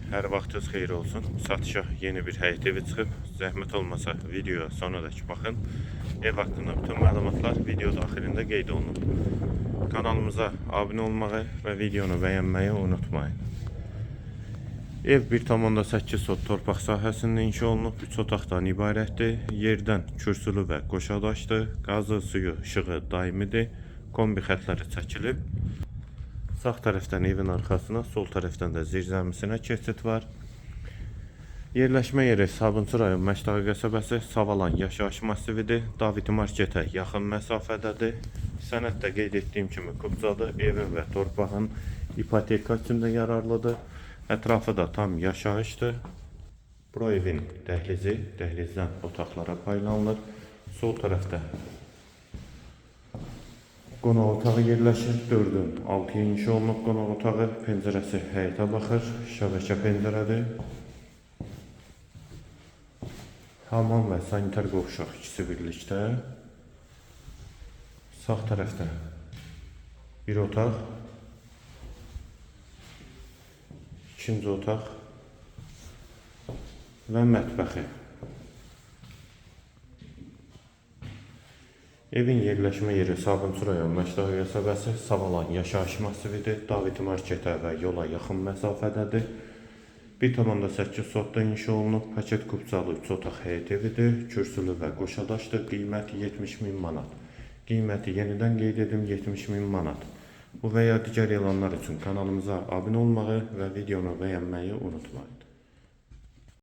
Hər vaxtınız xeyir olsun. Satışa yeni bir həyət evi çıxıb. Zəhmət olmasa videoya sonadək baxın. Ev haqqında bütün məlumatlar video daxilində qeyd olunub. Kanalımıza abunə olmağı və videonu bəyənməyi unutmayın. Ev 1,8 sot torpaq sahəsində inşa olunub. 3 otaqdan ibarətdir. Yerdən kürsülü və qoşadaşdır. Qazı, suyu, işığı daimidir. Kombi xətləri çəkilib. Sağ tərəfdən evin arxasına, sol tərəfdən də zirzəmisinə keçid var. Yerləşmə yeri Sabunçu rayon Məşdağı qəsəbəsi, Savalan yaşayış massividir. David marketə yaxın məsafədədir. Sənəddə qeyd etdiyim kimi kubcadır. Evin və torpağın ipoteka üçün də yararlıdır. Ətrafı da tam yaşayışdır. Bu evin dəhlizi, dəhlizdən otaqlara paylanılır. Sol tərəfdə qonaq otağı yerləşir. 4-ün 6-ya inşa olunub qonaq otağı. Pəncərəsi həyətə baxır. Şəbəkə pəncərədir. Hamam və sanitar qovşaq ikisi birlikdə. Sağ tərəfdə bir otaq, ikinci otaq və mətbəxi. Evin yerləşmə yeri Sabunçu rayon Məşdağı qəsəbəsi, Savalan yaşayış massividir. David marketə və yola yaxın məsafədədir. 1,8 sotda inşa olunub. Paket kubcalı 3 otaq həyət evidir. Kürsülü və qoşadaşdır. Qiyməti 70.000 manat. Qiyməti yenidən qeyd edim 70.000 manat. Bu və ya digər elanlar üçün kanalımıza abunə olmağı və videonu bəyənməyi unutmayın.